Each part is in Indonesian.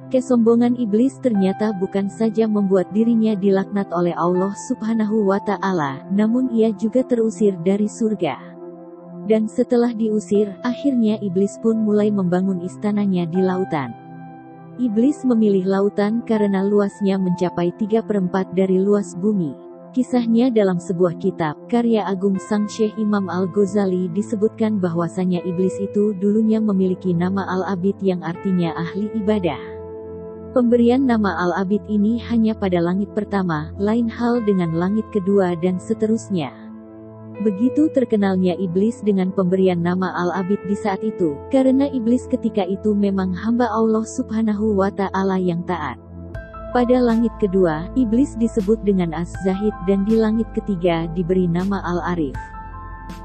Kesombongan iblis ternyata bukan saja membuat dirinya dilaknat oleh Allah Subhanahu wa Ta'ala, namun ia juga terusir dari surga. Dan setelah diusir, akhirnya iblis pun mulai membangun istananya di lautan. Iblis memilih lautan karena luasnya mencapai 3/4 dari luas bumi. Kisahnya dalam sebuah kitab, karya agung Sang Syekh Imam Al-Ghazali disebutkan bahwasanya iblis itu dulunya memiliki nama Al-Abid yang artinya ahli ibadah. Pemberian nama Al-Abid ini hanya pada langit pertama, lain hal dengan langit kedua dan seterusnya. Begitu terkenalnya iblis dengan pemberian nama Al-Abid di saat itu, karena iblis ketika itu memang hamba Allah Subhanahu wa Ta'ala yang taat. Pada langit kedua, iblis disebut dengan Az-Zahid dan di langit ketiga diberi nama Al-Arif.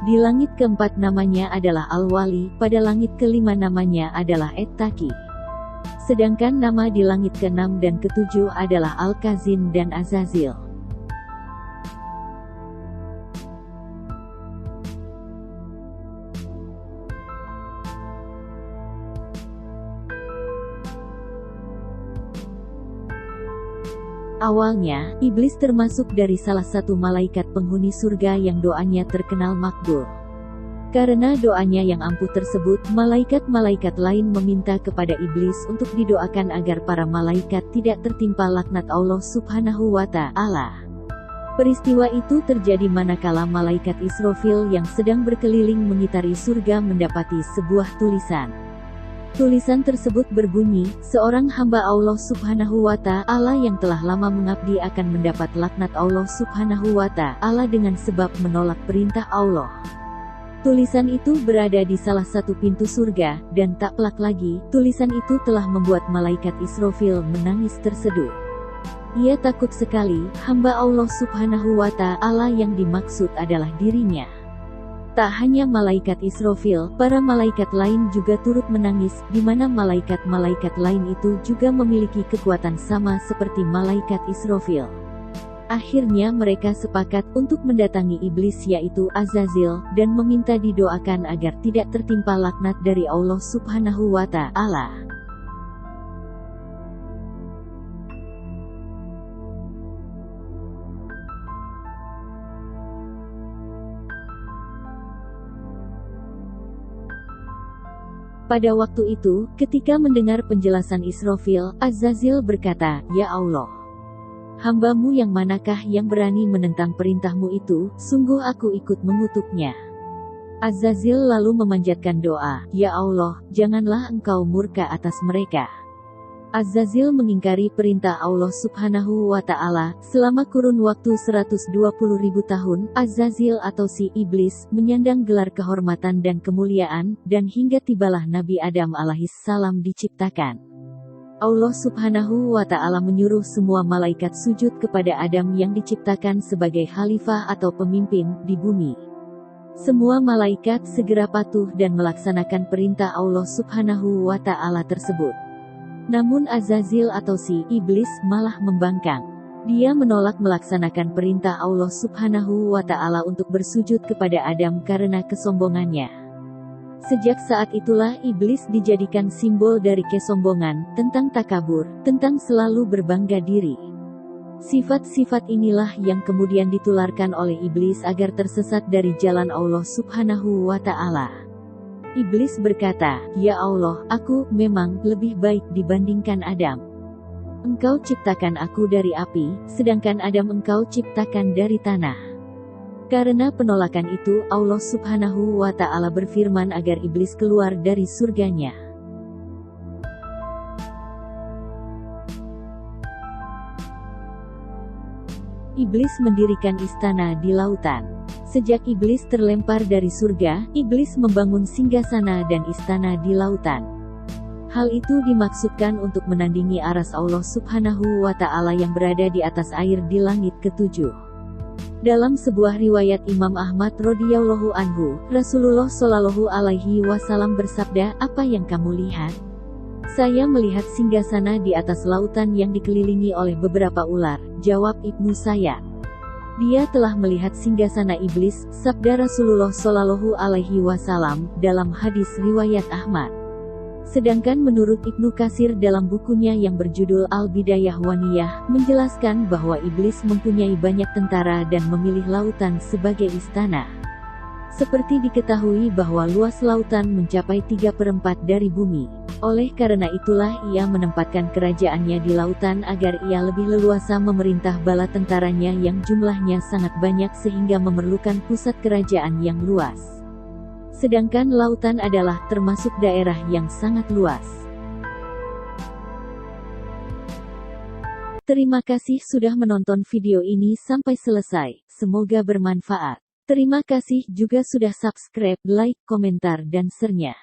Di langit keempat namanya adalah Al-Wali, pada langit kelima namanya adalah Et-Taqi. Sedangkan nama di langit ke-6 dan ke-7 adalah Al-Kazin dan Azazil. Awalnya, iblis termasuk dari salah satu malaikat penghuni surga yang doanya terkenal makbul. Karena doanya yang ampuh tersebut, malaikat-malaikat lain meminta kepada iblis untuk didoakan agar para malaikat tidak tertimpa laknat Allah Subhanahu wa Ta'ala. Peristiwa itu terjadi manakala malaikat Israfil yang sedang berkeliling mengitari surga mendapati sebuah tulisan. Tulisan tersebut berbunyi, seorang hamba Allah Subhanahu wa Ta'ala yang telah lama mengabdi akan mendapat laknat Allah Subhanahu wa Ta'ala dengan sebab menolak perintah Allah. Tulisan itu berada di salah satu pintu surga, dan tak pelak lagi, tulisan itu telah membuat malaikat Israfil menangis terseduh. Ia takut sekali, hamba Allah Subhanahu wa Ta'ala yang dimaksud adalah dirinya. Tak hanya malaikat Israfil, para malaikat lain juga turut menangis, di mana malaikat-malaikat lain itu juga memiliki kekuatan sama seperti malaikat Israfil. Akhirnya mereka sepakat untuk mendatangi iblis yaitu Azazil, dan meminta didoakan agar tidak tertimpa laknat dari Allah Subhanahu wa Ta'ala. Pada waktu itu, ketika mendengar penjelasan Israfil, Azazil berkata, "Ya Allah, hamba-Mu yang manakah yang berani menentang perintah-Mu itu, sungguh aku ikut mengutuknya." Azazil lalu memanjatkan doa, "Ya Allah, janganlah Engkau murka atas mereka." Azazil mengingkari perintah Allah Subhanahu wa Ta'ala, selama kurun waktu 120.000 tahun, Azazil atau si iblis, menyandang gelar kehormatan dan kemuliaan, dan hingga tibalah Nabi Adam alaihissalam diciptakan. Allah Subhanahu wa Ta'ala menyuruh semua malaikat sujud kepada Adam yang diciptakan sebagai khalifah atau pemimpin di bumi. Semua malaikat segera patuh dan melaksanakan perintah Allah Subhanahu wa Ta'ala tersebut. Namun Azazil atau si iblis malah membangkang. Dia menolak melaksanakan perintah Allah Subhanahu wa Ta'ala untuk bersujud kepada Adam karena kesombongannya. Sejak saat itulah iblis dijadikan simbol dari kesombongan, tentang takabur, tentang selalu berbangga diri. Sifat-sifat inilah yang kemudian ditularkan oleh iblis agar tersesat dari jalan Allah Subhanahu wa Ta'ala. Iblis berkata, "Ya Allah, aku memang lebih baik dibandingkan Adam. Engkau ciptakan aku dari api, sedangkan Adam Engkau ciptakan dari tanah." Karena penolakan itu, Allah Subhanahu wa Ta'ala berfirman agar iblis keluar dari surganya. Iblis mendirikan istana di lautan. Sejak iblis terlempar dari surga, iblis membangun singgasana dan istana di lautan. Hal itu dimaksudkan untuk menandingi aras Allah Subhanahu wa Ta'ala yang berada di atas air di langit ketujuh. Dalam sebuah riwayat Imam Ahmad radhiyallahu anhu, Rasulullah shallallahu alaihi wasallam bersabda, "Apa yang kamu lihat?" "Saya melihat singgasana di atas lautan yang dikelilingi oleh beberapa ular," jawab ibnu saya. "Dia telah melihat singgasana iblis," sabda Rasulullah shallallahu alaihi wasallam dalam hadis riwayat Ahmad. Sedangkan menurut Ibnu Katsir dalam bukunya yang berjudul Al-Bidayah wa Nihayah, menjelaskan bahwa iblis mempunyai banyak tentara dan memilih lautan sebagai istana. Seperti diketahui bahwa luas lautan mencapai 3/4 dari bumi. Oleh karena itulah ia menempatkan kerajaannya di lautan agar ia lebih leluasa memerintah bala tentaranya yang jumlahnya sangat banyak sehingga memerlukan pusat kerajaan yang luas. Sedangkan lautan adalah termasuk daerah yang sangat luas. Terima kasih sudah menonton video ini sampai selesai, semoga bermanfaat. Terima kasih juga sudah subscribe, like, komentar dan share-nya.